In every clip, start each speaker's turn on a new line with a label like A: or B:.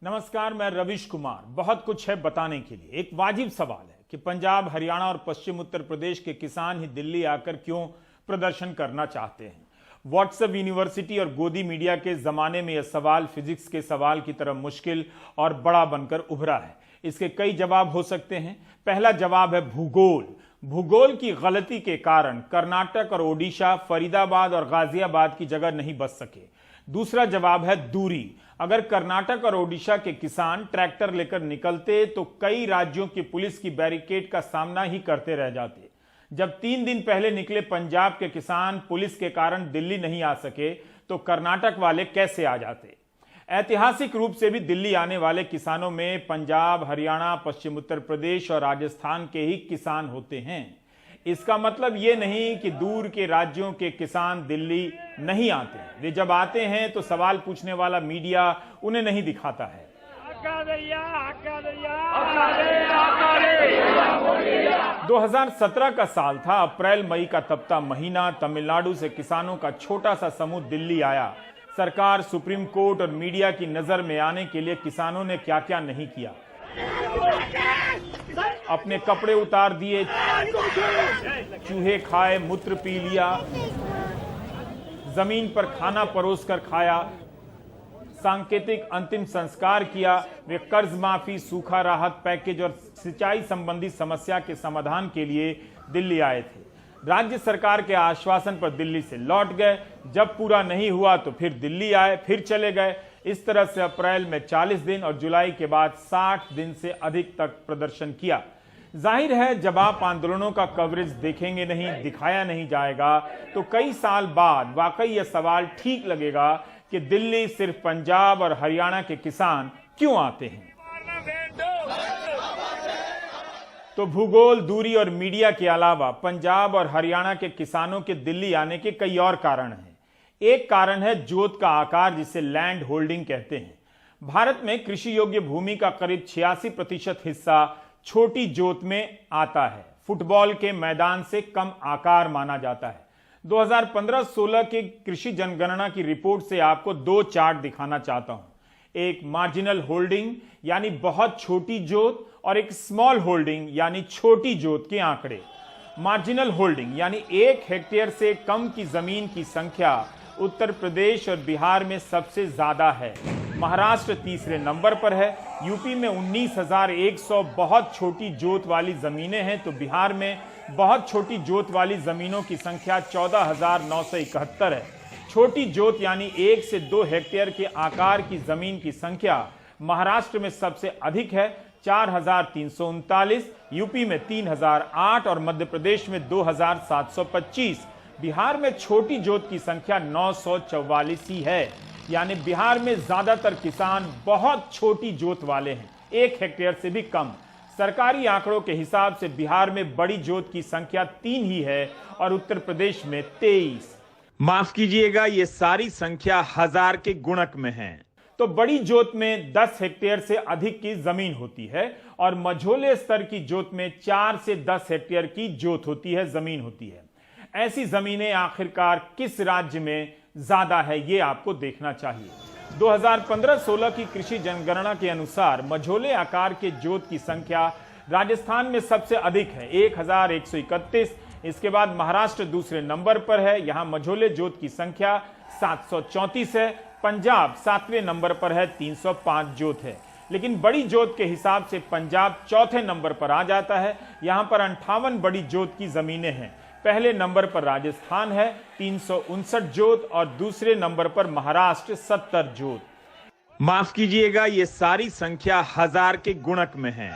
A: नमस्कार, मैं रविश कुमार। बहुत कुछ है बताने के लिए। एक वाजिब सवाल है कि पंजाब, हरियाणा और पश्चिम उत्तर प्रदेश के किसान ही दिल्ली आकर क्यों प्रदर्शन करना चाहते हैं। व्हाट्सएप यूनिवर्सिटी और गोदी मीडिया के जमाने में यह सवाल फिजिक्स के सवाल की तरह मुश्किल और बड़ा बनकर उभरा है। इसके कई जवाब हो सकते हैं। पहला जवाब है भूगोल। भूगोल की गलती के कारण कर्नाटक और ओडिशा, फरीदाबाद और गाजियाबाद की जगह नहीं बच सके। दूसरा जवाब है दूरी। अगर कर्नाटक और ओडिशा के किसान ट्रैक्टर लेकर निकलते तो कई राज्यों की पुलिस की बैरिकेड का सामना ही करते रह जाते। जब 3 दिन पहले निकले पंजाब के किसान पुलिस के कारण दिल्ली नहीं आ सके तो कर्नाटक वाले कैसे आ जाते। ऐतिहासिक रूप से भी दिल्ली आने वाले किसानों में पंजाब, हरियाणा, पश्चिम उत्तर प्रदेश और राजस्थान के ही किसान होते हैं। इसका मतलब ये नहीं कि दूर के राज्यों के किसान दिल्ली नहीं आते। वे जब आते हैं तो सवाल पूछने वाला मीडिया उन्हें नहीं दिखाता है। 2017 का साल था। अप्रैल मई का तपता महीना। तमिलनाडु से किसानों का छोटा सा समूह दिल्ली आया। सरकार, सुप्रीम कोर्ट और मीडिया की नजर में आने के लिए किसानों ने क्या क्या नहीं किया। अपने कपड़े उतार दिए, चूहे खाए, मूत्र पी लिया, जमीन पर खाना परोस कर खाया, सांकेतिक अंतिम संस्कार किया। वे कर्ज माफी, सूखा राहत पैकेज और सिंचाई संबंधी समस्या के समाधान के लिए दिल्ली आए थे। राज्य सरकार के आश्वासन पर दिल्ली से लौट गए। जब पूरा नहीं हुआ तो फिर दिल्ली आए, फिर चले गए। इस तरह से अप्रैल में 40 दिन और जुलाई के बाद 60 दिन से अधिक तक प्रदर्शन किया। जाहिर है जब आप आंदोलनों का कवरेज देखेंगे नहीं, दिखाया नहीं जाएगा तो कई साल बाद वाकई यह सवाल ठीक लगेगा कि दिल्ली सिर्फ पंजाब और हरियाणा के किसान क्यों आते हैं। तो भूगोल, दूरी और मीडिया के अलावा पंजाब और हरियाणा के किसानों के दिल्ली आने के कई और कारण हैं। एक कारण है जोत का आकार, जिसे लैंड होल्डिंग कहते हैं। भारत में कृषि योग्य भूमि का करीब 86% हिस्सा छोटी जोत में आता है। फुटबॉल के मैदान से कम आकार माना जाता है। 2015-16 की कृषि जनगणना की रिपोर्ट से आपको 2 चार्ट दिखाना चाहता हूं। एक मार्जिनल होल्डिंग यानी बहुत छोटी जोत और एक स्मॉल होल्डिंग यानी छोटी जोत के आंकड़े। मार्जिनल होल्डिंग यानी 1 हेक्टेयर से कम की जमीन की संख्या उत्तर प्रदेश और बिहार में सबसे ज्यादा है। महाराष्ट्र तीसरे नंबर पर है। यूपी में 19,100 बहुत छोटी जोत वाली जमीनें हैं तो बिहार में बहुत छोटी जोत वाली जमीनों की संख्या 14,971 है। छोटी जोत यानी 1 से 2 हेक्टेयर के आकार की जमीन की संख्या महाराष्ट्र में सबसे अधिक है, 4,339, यूपी में 3,008 और मध्य प्रदेश में 2,725। बिहार में छोटी जोत की संख्या 944 ही है। यानी बिहार में ज्यादातर किसान बहुत छोटी जोत वाले हैं, 1 हेक्टेयर से भी कम। सरकारी आंकड़ों के हिसाब से बिहार में बड़ी जोत की संख्या 3 ही है और उत्तर प्रदेश में 23। माफ कीजिएगा, ये सारी संख्या हजार के गुणक में है। तो बड़ी जोत में 10 हेक्टेयर से अधिक की जमीन होती है और मझोले स्तर की जोत में 4 से 10 हेक्टेयर की जोत होती है, जमीन होती है। ऐसी जमीनें आखिरकार किस राज्य में ज्यादा है, ये आपको देखना चाहिए। 2015-16 की कृषि जनगणना के अनुसार मझोले आकार के जोत की संख्या राजस्थान में सबसे अधिक है, 1,131। इसके बाद महाराष्ट्र दूसरे नंबर पर है, यहां मझोले जोत की संख्या 734 है। पंजाब 7वें नंबर पर है, 305 जोत है। लेकिन बड़ी जोत के हिसाब से पंजाब 4थे नंबर पर आ जाता है। यहां पर 58 बड़ी जोत की जमीनें हैं। पहले नंबर पर राजस्थान है, 359 जोत और दूसरे नंबर पर महाराष्ट्र 70 जोत। माफ कीजिएगा, ये सारी संख्या हजार के गुणक में है।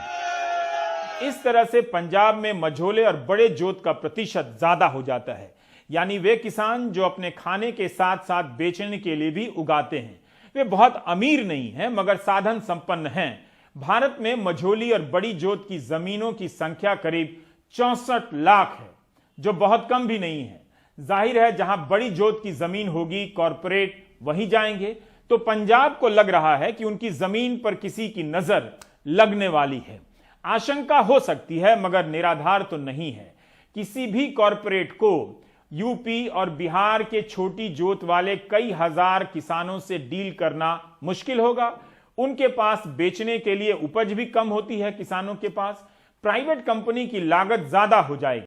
A: इस तरह से पंजाब में मझोले और बड़े जोत का प्रतिशत ज्यादा हो जाता है। यानी वे किसान जो अपने खाने के साथ साथ बेचने के लिए भी उगाते हैं, वे बहुत अमीर नहीं हैं मगर साधन संपन्न हैं। भारत में मझोली और बड़ी जोत की जमीनों की संख्या करीब 64 लाख है, जो बहुत कम भी नहीं है। जाहिर है जहां बड़ी जोत की जमीन होगी कॉरपोरेट वहीं जाएंगे। तो पंजाब को लग रहा है कि उनकी जमीन पर किसी की नजर लगने वाली है। आशंका हो सकती है मगर निराधार तो नहीं है। किसी भी कॉरपोरेट को यूपी और बिहार के छोटी जोत वाले कई हजार किसानों से डील करना मुश्किल होगा। उनके पास बेचने के लिए उपज भी कम होती है, किसानों के पास प्राइवेट कंपनी की लागत ज्यादा हो जाएगी।